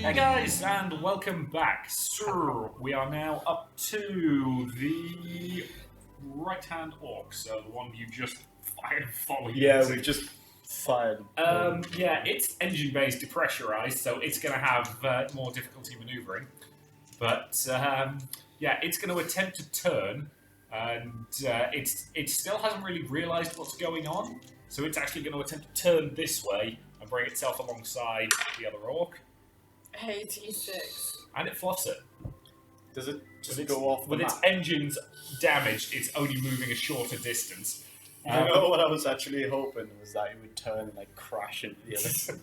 Hey guys, and welcome back. So, we are now up to the right-hand orc, so the one you just fired and followed. Yeah, we just fired. Yeah, it's engine-based, depressurized, so it's going to have more difficulty maneuvering. But, yeah, it's going to attempt to turn, and it still hasn't really realized what's going on, so it's actually going to attempt to turn this way and bring itself alongside the other orc. 86. And it fluffs it. Does it just go off the With map? its engines damaged, it's only moving a shorter distance. You know what I was actually hoping was that it would turn and like crash into the other.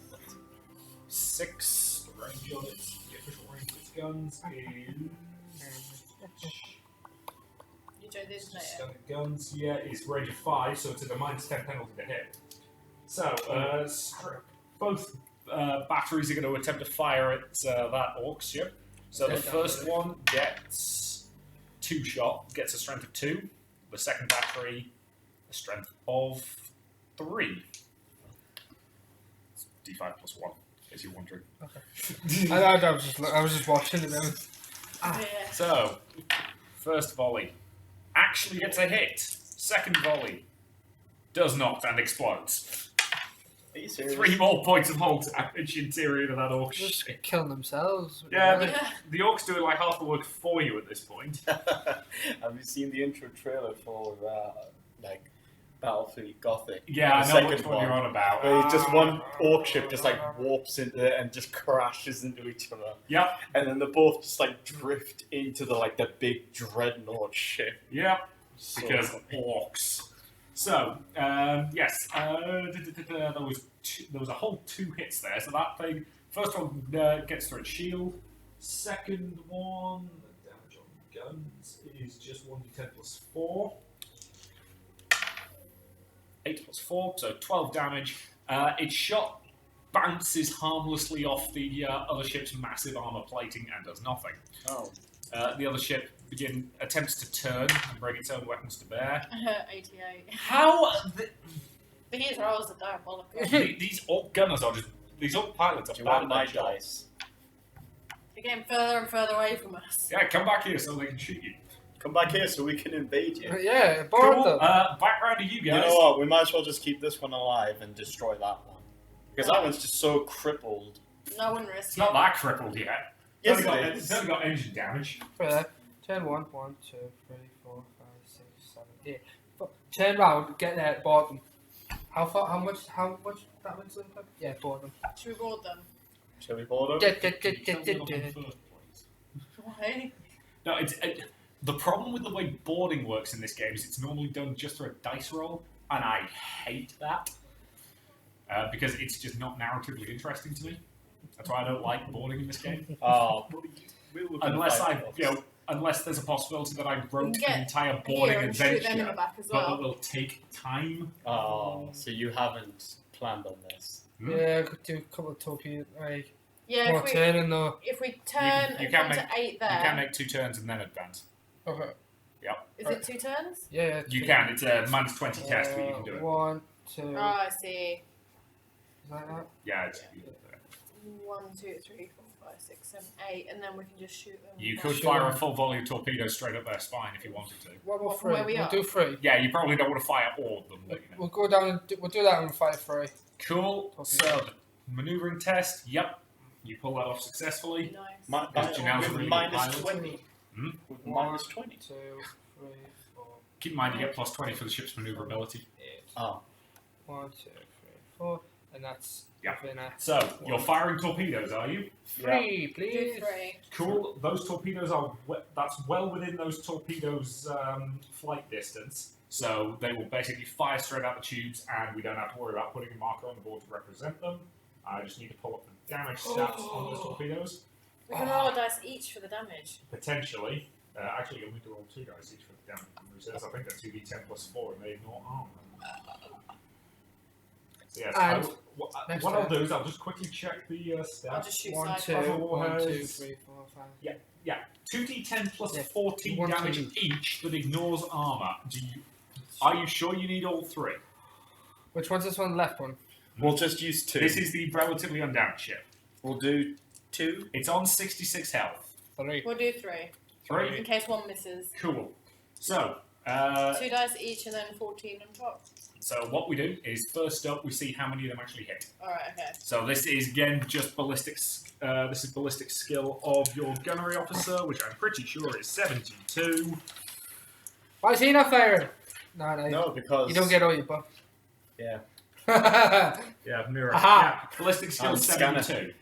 6 range on its the official range of its guns is You do this later. standard guns. Yeah, it's range of 5, so it's at a -10 penalty to hit. So both batteries are going to attempt to fire at that orc ship. So the first one gets 2 shot, gets a strength of 2. The second battery, a strength of 3. It's D5 plus 1, as you're wondering. Okay. I was just watching it then. Yeah. So, first volley actually gets a hit. Second volley does not and explodes. Are you serious? 3 more points of hull damage interior to that orc Just ship. killing themselves. Yeah, Yeah. the orcs doing like half the work for you at this point. Have you seen the intro trailer for like Battlefield Gothic? Yeah, The I know which second one you're on about. Where just one orc ship just like warps into it and just crashes into each other, Yep, and then they both just like drift into the big dreadnought ship. yep, So because funny. orcs. So, yes, there was a whole 2 hits there. So that thing, first one gets through its shield. Second one, the damage on guns is just 1d10 plus 4. 8 plus 4, so 12 damage. Its shot bounces harmlessly off the other ship's massive armor plating and does nothing. Oh, The other ship attempts to turn and bring its own weapons to bear. 88. How These rolls are diabolical. these orc gunners are just these orc pilots are do you bad want at my their job. dice? They're getting further and further away from us. Yeah, come back here so they can shoot you. Come back here so we can invade you. Yeah, bored Cool. them. Background to you You guys. know what? We might as well just keep this one alive and destroy that one. Because that one's just so crippled. No one risks It's not that crippled yet. Yes, It's only got engine damage. Fair. Turn 1, 1, 2, 3, 4, 5, 6, 7, 8. Turn round, get there, board them. How much damage do they? Yeah, board them. Should we board them? Shall we board them? Why? No, the problem with the way boarding works in this game is it's normally done just through a dice roll, and I hate that because it's just not narratively interesting to me. That's why I don't like boarding in this game. Oh, Unless there's a possibility that I wrote Get an entire Here boarding and shoot them in the adventure, back as but it well. will take time. Oh, so you haven't planned on this? Yeah, I could do a couple of torpedoes. Like, Yeah, more turning though. if we turn You and can come to 8 You there, can make 2 turns and then advance. Okay. is it 2 turns? Yeah, You can. It's a -20 test, but you can do it. 1, 2. Oh, I see. Is that that? Yeah, it's, 1, 2, 3, 4, 5, 6, 7, 8, and then we can just shoot them. you back. could fire a full volley of torpedoes straight up their spine if you wanted to. What about What, 3? where we We'll are? do 3. Yeah, you probably don't want to fire all of them. But, you know. We'll go down and we'll do that and fight 3. Cool. So, the maneuvering test. Yep, you pull that off successfully. Nice. Because Janelle's a really good pilot. -20. Hmm? With -20. 2, 3, 4, Keep in mind you get +20 for the ship's maneuverability. 8. Oh, 1, 2, 3, 4, and that's Yeah. winner. So, you're firing torpedoes, are you? 3, Do please. 3. Cool. Those torpedoes are that's well within those torpedoes' flight distance. So they will basically fire straight out the tubes, and we don't have to worry about putting a marker on the board to represent them. I just need to pull up the damage stats on those torpedoes. We can roll a dice each for the damage. Potentially. Actually, you'll need to roll 2 dice each for the damage. Reserves. I think they're 2d10 plus 4, and they ignore armor. So yes, And what next I'll turn. do is I'll just quickly check the I'll stats. just shoot 1, side 2, cover. 1, 2, 3, 4, 5. Yeah, 2d10 plus Yeah, 14 1 to damage each that ignores armor. Are you sure you need all 3? Which one's this one? Left one. we'll just use 2. This is the relatively undamaged ship. We'll do 2. It's on 66 health. 3. We'll do 3 3. in case one misses. Cool. So, 2 dice each and then 14 on top. so what we do is first up we see how many of them actually hit. Alright, okay. So this is again just ballistics. This is ballistic skill of your gunnery officer, which I'm pretty sure is 72. Why is he not firing? No. No, because... You don't get all your buff. Yeah. Yeah, mirror. Aha. Yeah, ballistic skill Scanner. 72.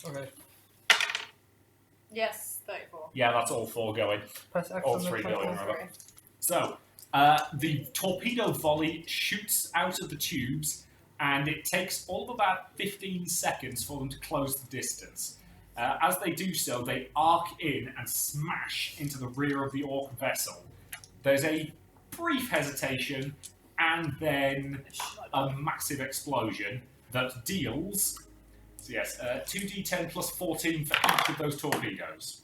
Okay. Yes, 34. Yeah, that's all 4 going. Press X All on the 3 front going, one. rather. 3. So, the torpedo volley shoots out of the tubes, and it takes all of about 15 seconds for them to close the distance. As they do so, they arc in and smash into the rear of the Orc vessel. There's a brief hesitation, and then a massive explosion that deals, so yes, 2d10 plus 14 for each of those torpedoes.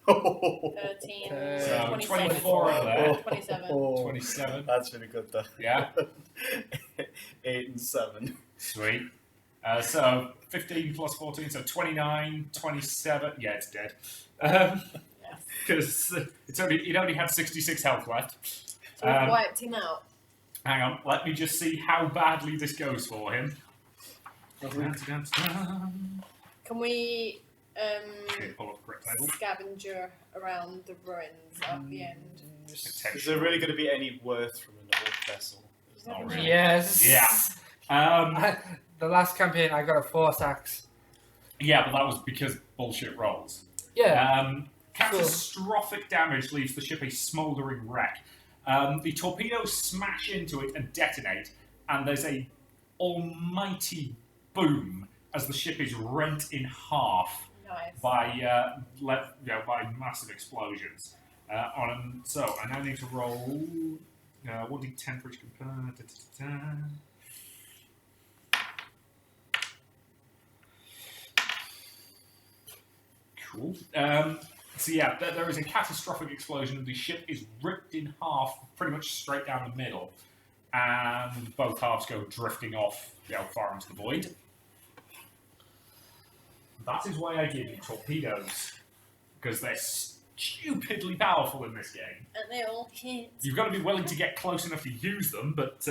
13, So 27. 24 over there. 27. 27. That's really good, though. Yeah, 8 and 7. sweet. So 15 plus 14, so 29, 27. Yeah, it's dead. Yes. Because it only had 66 health left. So we've wiped him out. Hang on, let me just see how badly this goes for him. Can we Pull up the correct table. scavenger around the ruins at the end? Is there really going to be any worth from an old vessel? It's not really. Yes. Yeah. The last campaign, I got a force axe. Yeah, but that was because bullshit rolls. Yeah. Catastrophic damage leaves the ship a smouldering wreck. The torpedoes smash into it and detonate, and there's a almighty boom as the ship is rent in half Nice. by massive explosions. So I now need to roll 1d10 for each component. Cool. So yeah, there is a catastrophic explosion, and the ship is ripped in half, pretty much straight down the middle, and both halves go drifting off, far into the void. That is why I give you torpedoes, because they're stupidly powerful in this game. And they all hit. You've got to be willing to get close enough to use them, but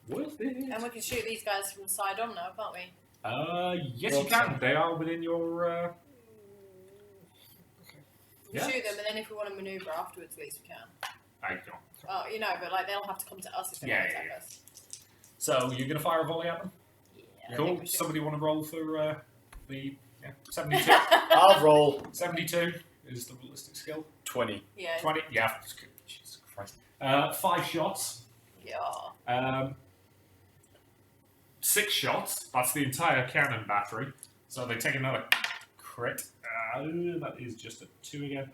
worth it. And we can shoot these guys from the side on now, can't we? Yes, you can. They are within your. We Yeah. shoot them, and then if we want to maneuver afterwards, at least we can. I don't. Oh, but they'll have to come to us if they Yeah, want to yeah, attack yeah. us. So you're gonna fire a volley at them. Yeah. I Cool. think we should. Somebody want to roll for the 72? I'll roll 72 is the ballistic skill. 20. Yeah. 20. Yeah. That's good. Jesus Christ. 5 shots. Yeah. 6 shots. That's the entire cannon battery. So they take another crit. That is just a 2 again.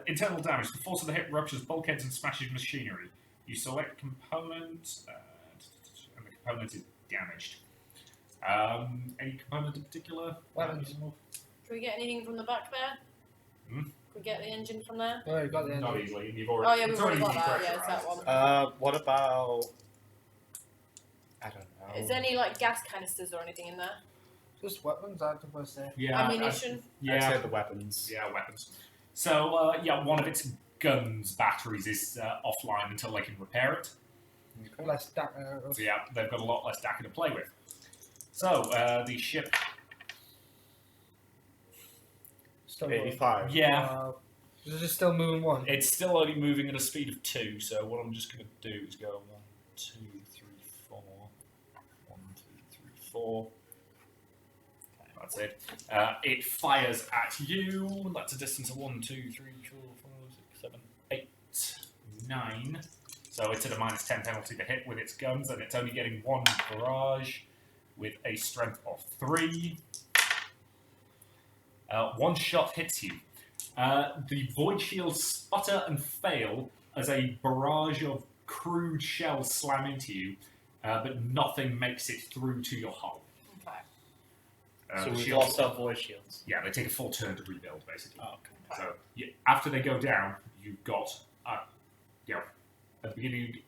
Internal damage. The force of the hit ruptures bulkheads and smashes machinery. You select component, and the component is damaged. Any component in particular? Weapons. Can we get anything from the back there? Hmm? Can we get the engine from there? Oh, you got the Not engine. easily. You've Oh already, yeah, it's we've already got that. been Yeah, it's that depressurized. one. What about... I don't know. Is there any gas canisters or anything in there? Just weapons, I think we'll say. Yeah. Ammunition? I'd say Yeah. the weapons. Yeah, weapons. So, one of its guns batteries is offline until they can repair it. Less stack. So yeah, they've got a lot less DACA to play with. So, the ship... Still 85. Yeah, Is it still moving one? it's still only moving at a speed of 2, so what I'm just going to do is go 1, 2, 3, 4... 1, 2, 3, 4... That's it. It fires at you. That's a distance of 1, 2, 3, 4, 5, 6, 7, 8, 9. So it's at a minus 10 penalty to hit with its guns, and it's only getting 1 barrage with a strength of 3. 1 shot hits you. The void shields sputter and fail as a barrage of crude shells slam into you, but nothing makes it through to your hull. Okay. So The we've shields- lost our void shields. Yeah, they take a full turn to rebuild, basically. Oh, okay. So after they go down, you've got, at the beginning,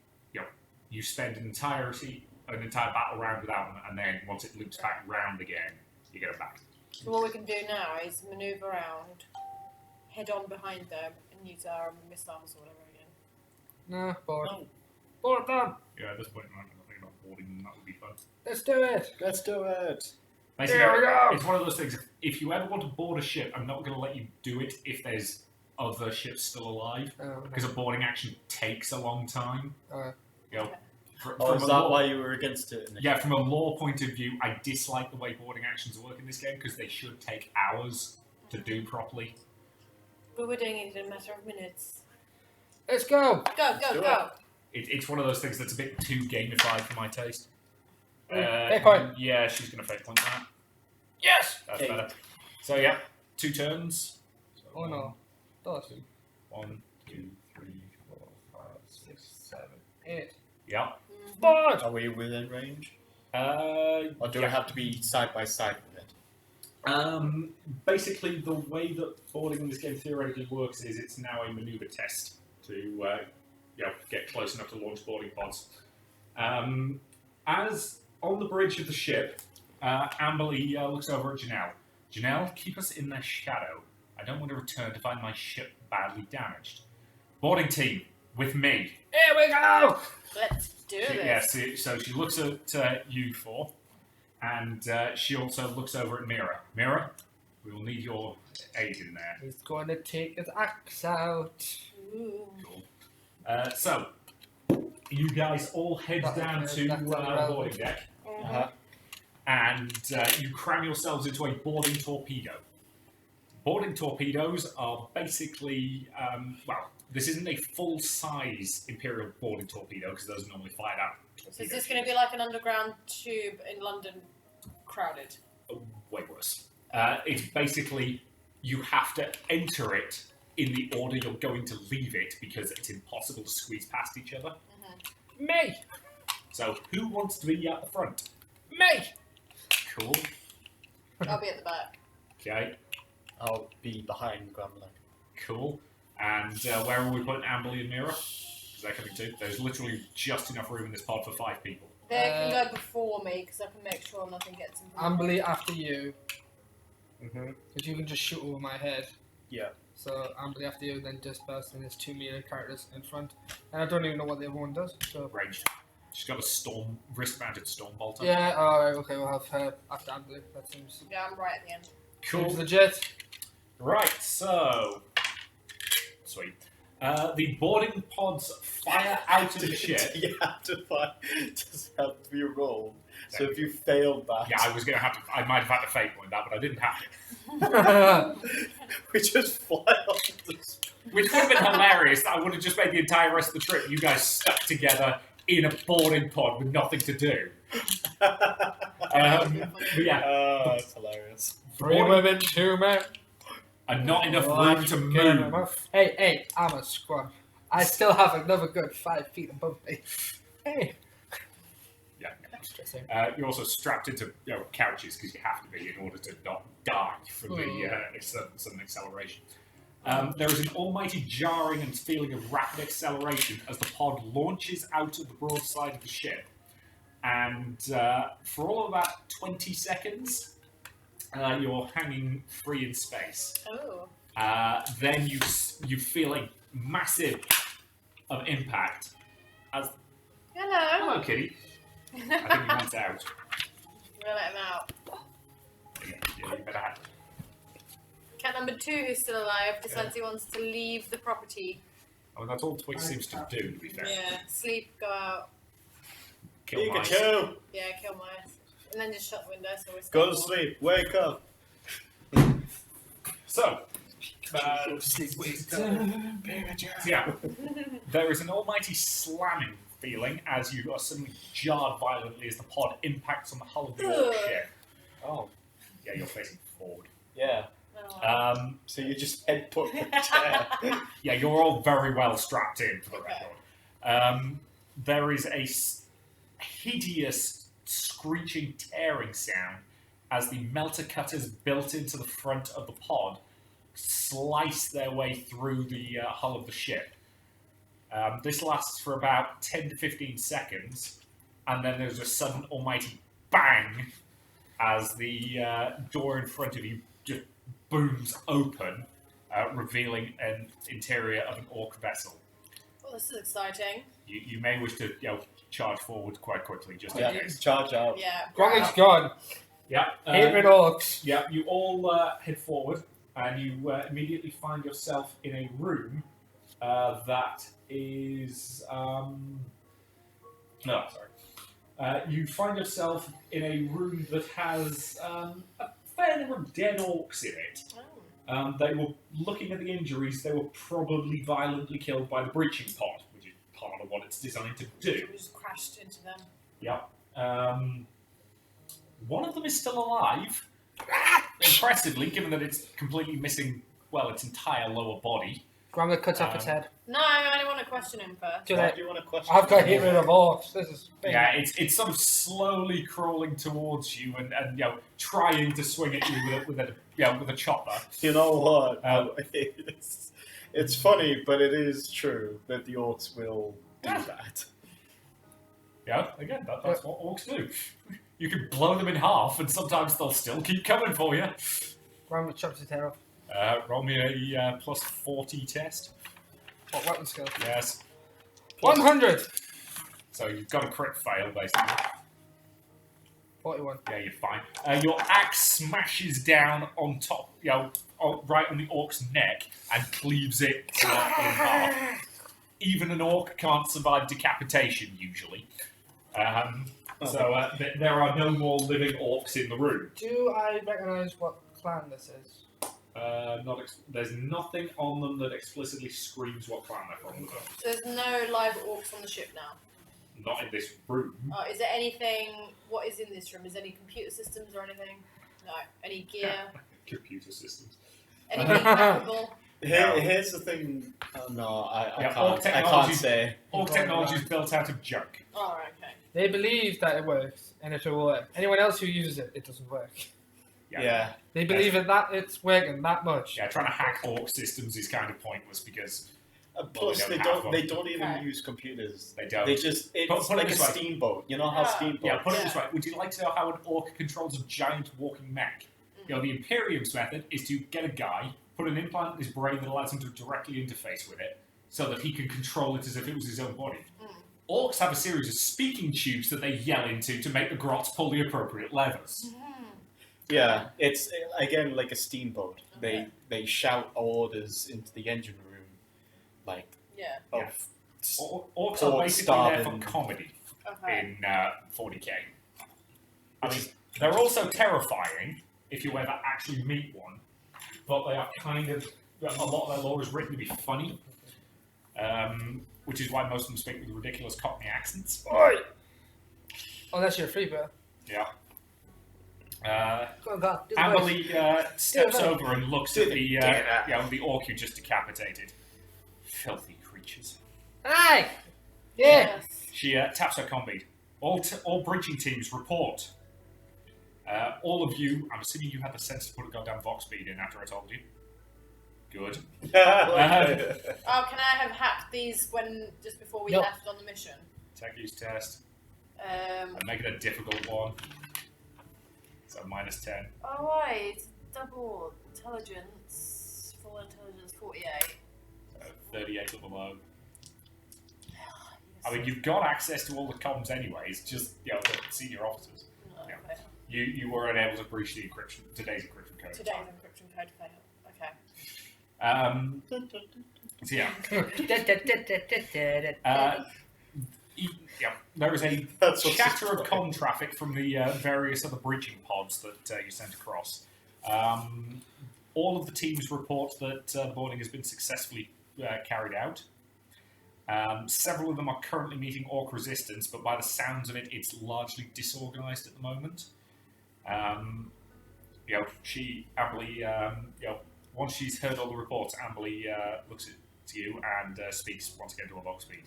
you spend an entire battle round without them, and then once it loops back round again, you get it back. So what we can do now is manoeuvre around, head on behind them, and use our missiles or whatever again. Nah, bored. No. Bored them. Yeah, at this point, I'm thinking about boarding them. That would be fun. Let's do it. Let's do it. Basically, There we go. it's one of those things. If you ever want to board a ship, I'm not going to let you do it if there's other ships still alive, because a boarding action takes a long time. You know, Oh, is that why you were against it? Yeah, from a lore point of view, I dislike the way boarding actions work in this game because they should take hours to do properly. But we're doing it in a matter of minutes. Let's go. Go. It's one of those things that's a bit too gamified for my taste. Fake point. Yeah, she's going to fake point that. Yes. That's Okay. better. So, yeah, 2 turns. So Oh no. Dos. 1, 2, 3, 4, 5, 6, 7. 8. Yeah. Bored. Are we within range? Or Or do we have to be side by side with it? Basically, the way that boarding in this game theoretically works is it's now a maneuver test to get close enough to launch boarding pods. As on the bridge of the ship, Amberly looks over at Janelle. Janelle, keep us in their shadow. I don't want to return to find my ship badly damaged. Boarding team, with me. Here we go. Let's do this. Yes, so she looks at you four, and she also looks over at Mira. Mira, we will need your aid in there. He's going to take his axe out. Ooh. Cool. So, you guys all head down to the boarding deck, Uh-huh. and you cram yourselves into a boarding torpedo. Boarding torpedoes are basically, this isn't a full-size Imperial boarding torpedo, because those are normally fired out. So is this going to be like an underground tube in London, crowded? Way worse. It's basically, you have to enter it in the order you're going to leave it, because it's impossible to squeeze past each other. Me. So, who wants to be at the front? Me. Cool. I'll be at the back. Okay, I'll be behind Gremlin. cool. And where are we putting Amberly and Mira? Is that coming too? There's literally just enough room in this pod for 5 people. They can go before me because I can make sure nothing gets in. Amberly after you, Mm-hmm. because you can just shoot over my head. Yeah. So Amberly after you, then disperse, and there's 2 melee characters in front. And I don't even know what the other one does. So Ranged. She's got a wrist-mounted storm bolt on. yeah, alright, okay, we'll have her after Amberly. That seems Yeah, I'm right at the end. Cool. legit. Right, so... Sweet. The boarding pods fire out of the ship. You have to find. Just have to be rolled. So if you failed that, Yeah, I might have had to fake point that, but I didn't have to. we just fly off the Which would have been hilarious. That I would have just made the entire rest of the trip you guys stuck together in a boarding pod with nothing to do. But yeah, Oh, that's hilarious. 3 women, 2 men. and not enough Oh, room to get move. him. Hey, I'm a scrub. I still have another good 5 feet above me. Hey. Yeah. Interesting. You're also strapped into couches because you have to be in order to not die from the sudden acceleration. There is an almighty jarring and feeling of rapid acceleration as the pod launches out of the broadside of the ship. And for all of about 20 seconds, you're hanging free in space. Oh. Then you feel a massive of impact. As Hello. hello, kitty. I think he wants out. We'll let him out. Yeah, you better have. Cat number 2, who's still alive, decides he wants to leave the property. I mean, that's all Twix seems to do, to be fair. Yeah, sleep, go out. Kill mice. Pikachu, Yeah, kill mice. And then just shut the window so we're go to stable. sleep. Wake up. So, yeah, there is an almighty slamming feeling as you are suddenly jarred violently as the pod impacts on the hull of the orc ship. Oh, Yeah, you're facing forward. yeah. Oh. So you just headbutt the chair. Yeah, you're all very well strapped in for the Okay. record. There is a hideous screeching, tearing sound as the melter cutters built into the front of the pod slice their way through the hull of the ship. This lasts for about 10 to 15 seconds, and then there's a sudden almighty bang as the door in front of you just booms open, revealing an interior of an orc vessel. Well, this is exciting. You may wish to charge forward quite quickly, just in Yeah, case. charge out. Yeah. Gromlick's gone. Yeah. Hatred orcs. Yeah, you all head forward, and you immediately find yourself in a room that is. No, sorry. You find yourself in a room that has a fair number of dead orcs in it. Oh. They were looking at the injuries. They were probably violently killed by the breaching pod, which is part of what it's designed to do. We just crashed into them. Yep. One of them is still alive. Impressively, given that it's completely missing, well, its entire lower body. Gromlick cuts off its head. No, I only want to question him first. Do Why it. do you want to question? I've got hatred of orcs. This is big. Yeah, it's sort of slowly crawling towards you and trying to swing at you with a chopper. You know what? Um, it's funny, but it is true that the orcs will do that. Yeah, again, that's what orcs do. You can blow them in half, and sometimes they'll still keep coming for you. Gromlick chops his head off. Roll me a plus 40 test. What weapon skill? Yes. 100! So you've got a crit fail, basically. 41. Yeah, you're fine. Your axe smashes down on top, right on the orc's neck and cleaves it in half. Even an orc can't survive decapitation, usually. So there are no more living orcs in the room. Do I recognise what clan this is? There's nothing on them that explicitly screams what clan they're from. There's no live orcs on the ship now. Not in this room. Is there anything? What is in this room? Is there any computer systems or anything? No. Any gear? Computer systems. Anything hackable? Here's the thing. Oh, no, I Yeah, can't. I can't say. All technology is built out of junk. Oh, okay. They believe that it works, and it will work. Anyone else who uses it, it doesn't work. Yeah. They believe that it's working that much. Yeah, trying to hack orc systems is kind of pointless because Plus, they they don't have don't. them. They don't even Right. use computers. they don't. They just. It's Put it like a this way. steamboat. You know how Yeah. steamboat. Yeah, put it this Yeah. way. Would you like to know how an orc controls a giant walking mech? The Imperium's method is to get a guy, put an implant in his brain that allows him to directly interface with it, so that he can control it as if it was his own body. Orcs have a series of speaking tubes that they yell into to make the grots pull the appropriate levers. Yeah, it's again like a steamboat. Okay. They shout orders into the engine room, like Yeah. of Yeah. Orcs Poor are basically there for starving. comedy Okay. in 40k. I mean, they're also terrifying if you ever actually meet one, but they are kind of, a lot of their lore is written to be funny, which is why most of them speak with ridiculous Cockney accents. Unless you're a freebird. Yeah. Go on, do the voice. Amberly steps Do it. over and looks at the orc you just decapitated. Filthy creatures. Hi! Yeah! Yes. She taps her combeat. All breaching teams report. All of you, I'm assuming you had the sense to put a goddamn Vox speed in after I told you. Good. Oh, can I have hacked these just before we No. left on the mission? Tech use test. Um. And make it a difficult one. So minus 10. Oh right, double intelligence, full intelligence 48. 38 or below. I mean, you've got access to all the comms anyways, just, the senior officers. No, Yeah. okay. You were unable to breach the today's encryption code. Today's encryption code failed. Okay. So yeah. There is a That's what's chatter of destroyed. comm traffic from the various other breaching pods that you sent across. All of the teams report that the boarding has been successfully carried out. Several of them are currently meeting orc resistance, but by the sounds of it, it's largely disorganized at the moment. Amberly, once she's heard all the reports, Amberly looks at you and speaks once again to a Vox speed.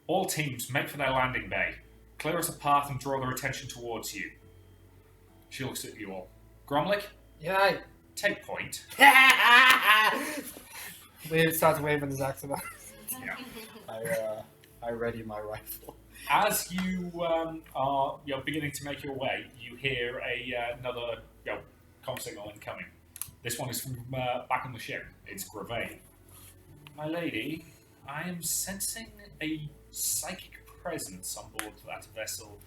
All teams, make for their landing bay. Clear us a path and draw their attention towards you. She looks at you all. Gromlick, Yeah. take point. We started waving his axe about. Yeah. I ready my rifle. As you are beginning to make your way, you hear another comm signal incoming. This one is from back on the ship. It's Gravain. My lady, I am sensing a psychic presence on board that vessel.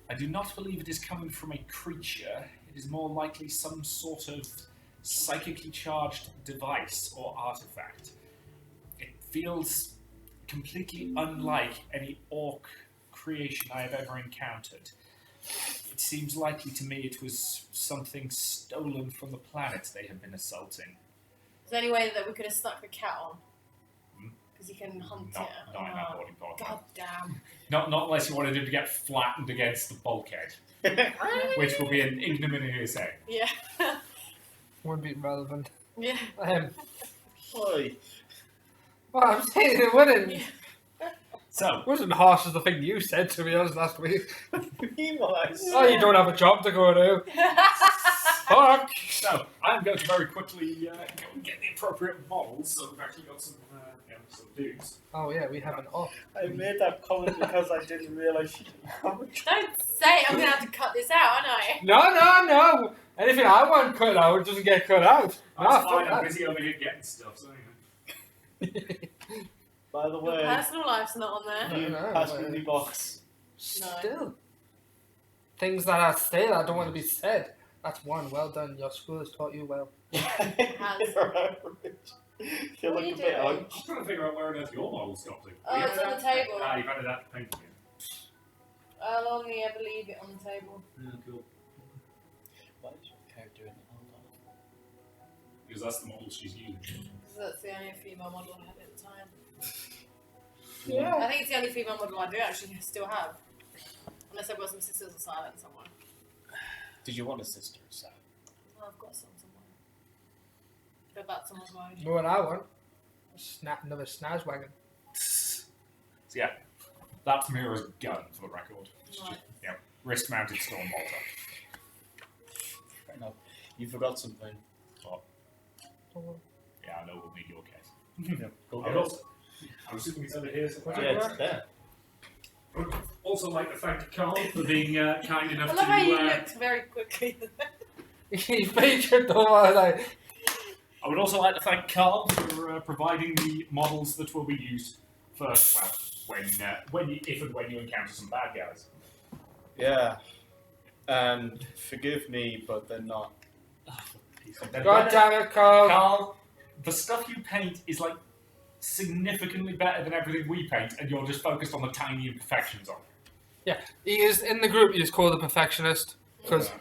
I do not believe it is coming from a creature. It is more likely some sort of psychically charged device or artifact. It feels completely unlike any orc creation I have ever encountered. It seems likely to me it was something stolen from the planet they have been assaulting. Is there any way that we could have stuck the cat on? Because you can hunt Not it. in that boarding pod. God damn. Not unless you wanted him to get flattened against the bulkhead, which will be an ignominious end. Yeah. Wouldn't be relevant. Yeah. Oi. Well, I'm saying it wouldn't. So, It wasn't harsh as the thing you said to me last week. Meanwhile, Oh, you don't have a job to go to. Fuck. so I'm going to very quickly get the appropriate models. So we've actually got some dudes. Oh yeah, we have an off. I made that comment because I didn't realise she didn't have a job. Don't say it. I'm going to have to cut this out, aren't I? No. Anything I want cut out doesn't get cut out. That's Nah, fine. fuck I'm that. busy over here getting stuff. So By the Your way, personal life's not on there. you No, passed well. me the box. Still. Things that are still I don't want to be said. That's one. Well done. Your school has taught you well. You're What are like you a bit doing? on. I'm trying to figure out where it is your model's got to. Oh, it's on the table. Ah, you've added that. Thank you. I'll only ever leave it on the table. Yeah, cool. Why is your character in the hold Because that's the model she's using. Because that's the only female model I had at the time. Yeah. I think it's the only female model I do actually still have. Unless I've got some Sisters of Silence somewhere. Did you want a sister, Sam? Oh, I've got some somewhere. But that's on my mind. You know what I want? Another snaz wagon. So yeah, that's Mira's gun for the record. Right. Yeah, wrist-mounted storm bolter. Fair enough. You forgot something. Yeah, I know we'll need your case. Go I would also, I'm assuming it's over here somewhere. Yeah, it's there. I would also like to thank Carl for being kind enough I love how you to. looked very quickly. You featured the one like. I would also like to thank Carl for providing the models that will be used for when you encounter some bad guys. Yeah. And forgive me, but they're not. God damn it, Carl. Carl, the stuff you paint is like significantly better than everything we paint, and you're just focused on the tiny imperfections on it. He is in the group. He is called the perfectionist because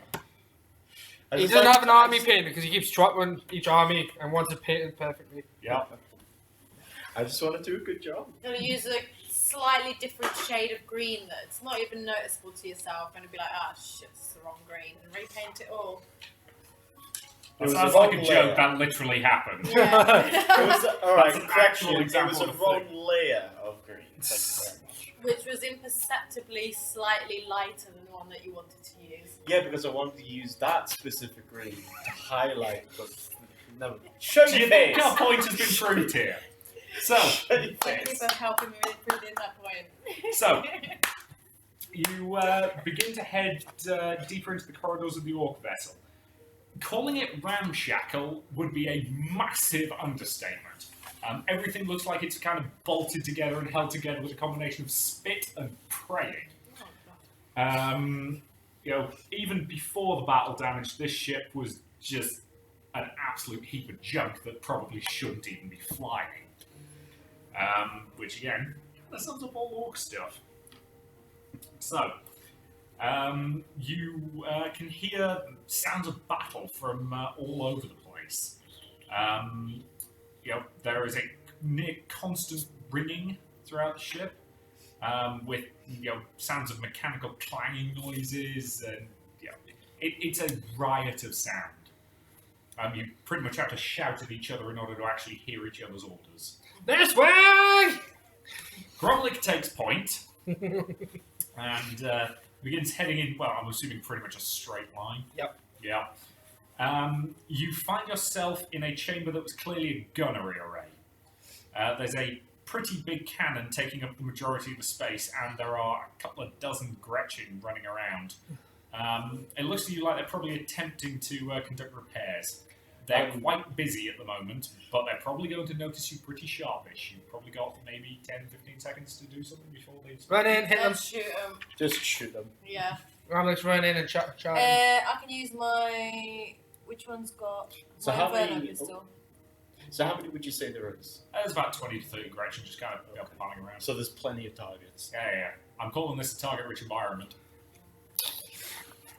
I he just doesn't like- have an army painted because he keeps dropping each army and wants it painted perfectly. Yeah. I just want to do a good job. You're going to use a slightly different shade of green that's not even noticeable to yourself. And be like, ah, shit, it's the wrong green. And repaint it all. That was sounds a like a wrong joke layer. that literally happened. Yeah. It was alright, That's an correction. actual It example was a of wrong thing. layer of green. Thank you very much. Which was imperceptibly slightly lighter than the one that you wanted to use. Yeah, because I wanted to use that specific green to highlight. But no, show Do your you think face. our point has been proved here? So, Show your Thank you face. for helping me with proving that point. So, you begin to head deeper into the corridors of the Orc vessel. Calling it ramshackle would be a massive understatement. Everything looks like it's kind of bolted together and held together with a combination of spit and praying. Even before the battle damage, this ship was just an absolute heap of junk that probably shouldn't even be flying. Which again, that sums up all Orc stuff. So, you can hear sounds of battle from all over the place. There is a near constant ringing throughout the ship, with sounds of mechanical clanging noises, and it's a riot of sound. You pretty much have to shout at each other in order to actually hear each other's orders. This way! Gromlik takes point and begins heading in, well, I'm assuming pretty much a straight line. Yep. Yeah. You find yourself in a chamber that was clearly a gunnery array. There's a pretty big cannon taking up the majority of the space, and there are a couple of dozen Gretchen running around. It looks to you like they're probably attempting to conduct repairs. They're quite busy at the moment, but they're probably going to notice you pretty sharpish. You've probably got maybe 10-15 seconds to do something before they... Run in, hit them. Let's shoot them. Just shoot them. Yeah. Ramlex, run in and charge. I can use my... Which one's got... So my how Inferno many- pistol. So how many would you say there is? There's about 20 to 30 Gretchen just kind of piling around. So there's plenty of targets. Yeah. I'm calling this a target-rich environment.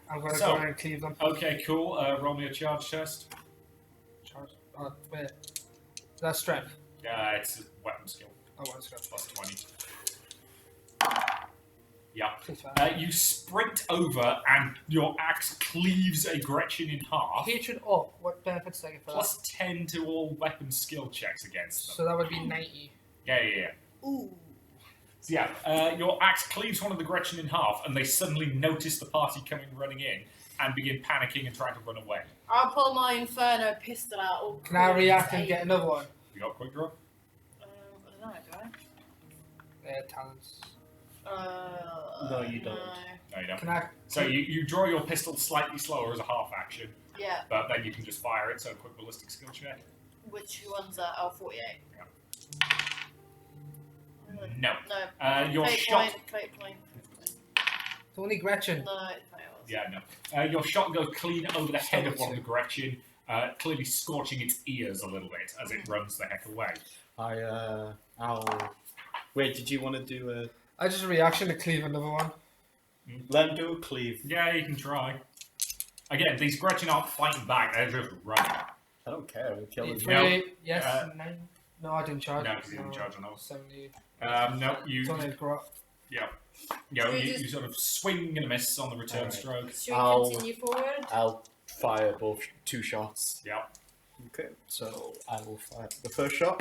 I'm going to So- go and cleave them. Okay, cool. Roll me a charge test. Charge. Oh, wait. That's strength. It's a weapon skill. Oh, let's go. Plus 20. Yeah. Please, fire. You sprint over and your axe cleaves a Gretchen in half. Hatred up. What benefits do I get for that? Plus 10 to all weapon skill checks against them. So that would be 90. Yeah. Ooh. So yeah, your axe cleaves one of the Gretchen in half, and they suddenly notice the party coming running in and begin panicking and trying to run away. I'll pull my Inferno pistol out. All Can I cool react to and aim. Uh, get another one? You got a quick draw? I don't know, do I? Talents. No, you don't. No, you don't. Can I? So you draw your pistol slightly slower as a half action, Yeah. but then you can just fire it, so a quick ballistic skill check. Which one's that? Oh, 48. No. No. Your Fate shot... point, fate point. It's only Gretchen. No, it fails. Yeah, no. Your shot goes clean over the head of one of the Gretchen, clearly scorching its ears a little bit as it runs the heck away. I'll... Wait, did you want to do a... I just reaction to cleave another one. Let him do a cleave. Yeah, you can try. Again, these Gretchen aren't fighting back, they're just running. I don't care, we'll kill him. No. Yes, 9. No, I didn't charge. No, because you didn't charge on those. 70. No, you... It's only a grot. Yeah. Should we You just- sort of swing and a miss on the return Alright. stroke. Should we I'll- continue forward? I'll fire both 2 shots. Yeah. Okay, so I will fire the first shot.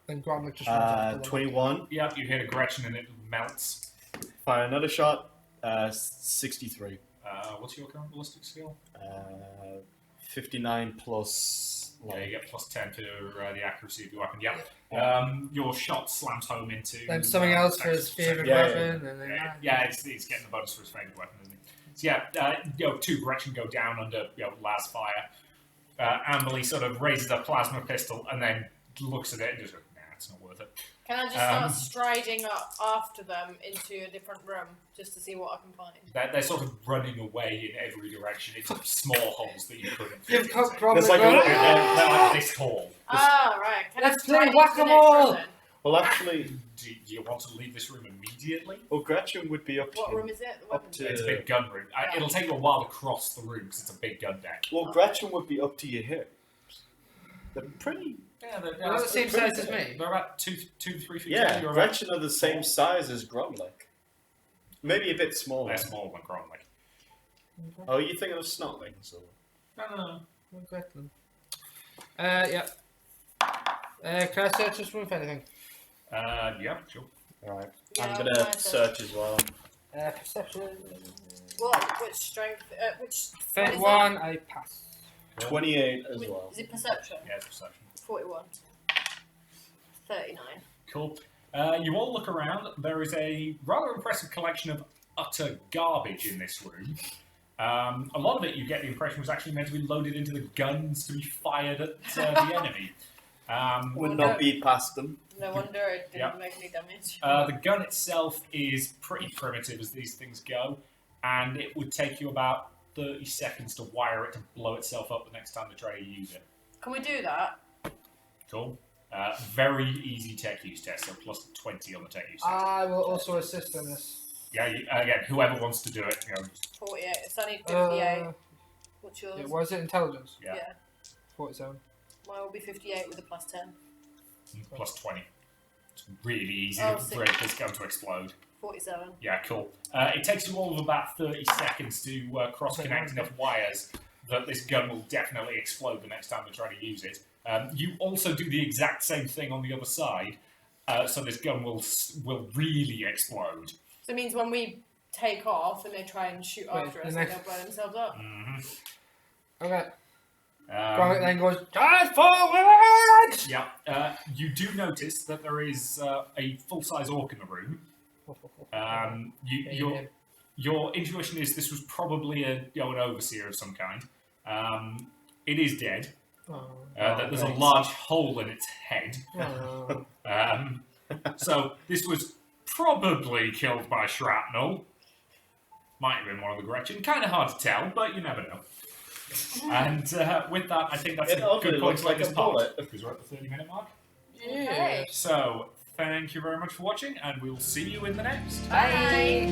Then Gromlin just runs after them. 21. Yeah, you hit a Gretchen and it melts. Fire another shot. 63. What's your current ballistic skill? 59 plus... Yeah, you get plus 10 to the accuracy of your weapon. Yeah. Your shot slams home into... Then something else for his Texas. favourite Yeah, weapon. And then, Yeah, it's getting the bonus for his favourite weapon, isn't it? So yeah, 2 Gretchen go down under last fire. Amberly sort of raises a plasma pistol and then looks at it and just goes, nah, it's not worth it. Can I just start striding up after them into a different room just to see what I can find? They're sort of running away in every direction into small holes that you couldn't You've fit got into. Gromlin. There's like a going, little- "Ah!" They're like this tall. Ah, right. Can Let's I play stride into the next whack-a-mole. room then? Well, actually, Do you want to leave this room immediately? well, Gretchen would be up to... What room is it? The Up weapons to- room? It's a big gun room. It'll take you a while to cross the room because it's a big gun deck. Well, Gretchen would be up to your hips. They're pretty... Yeah, they're They're not the same size as me. They're about 2 to 3 feet Yeah, tall. You're Gretchen are the same size as Gromlek. Maybe a bit smaller. They're smaller than Cromley. Oh, you're thinking of Snotlings? Or... No. Gretchen. Yeah. Can I search this room for anything? Yeah, sure. Alright. Yeah, I'm I'll gonna try to- search as well. Perception. Which strength? Which? What is 31, I pass. 28 as that? well. Is it perception? Yeah, it's perception. 41. 39. Cool. You all look around. There is a rather impressive collection of utter garbage in this room. A lot of it, you get the impression, was actually meant to be loaded into the guns to be fired at the enemy. Would not be past them. No wonder it didn't Yep. make any damage. The gun itself is pretty primitive as these things go, and it would take you about 30 seconds to wire it to blow itself up the next time they try to use it. Can we do that? Cool. Very easy tech use test, so plus 20 on the tech use test. I will also assist in this. Yeah, again, whoever wants to do it, 48. So I need 58. What's yours? Yeah, what is it? Intelligence? Yeah. 47. Mine will be 58 with a plus 10. Plus 20. It's really easy Oh, for this gun to explode. 47. Yeah, cool. It takes you all of about 30 seconds to cross-connect enough wires that this gun will definitely explode the next time they try to use it. You also do the exact same thing on the other side, so this gun will really explode. So it means when we take off and they try and shoot Wait, after the us, next- they'll blow themselves up. Mm-hmm. Okay. Gromit then goes, charge forward! Yeah. You do notice that there is a full-size orc in the room. Your intuition is this was probably an overseer of some kind. It is dead. That there's a large hole in its head. So this was probably killed by shrapnel. Might have been one of the Gretchen. Kind of hard to tell, but you never know. And with that, I think that's It a good point looks to like end this a part. bullet. Because we're at the 30-minute mark. Okay. So, thank you very much for watching, and we will see you in the next. Bye.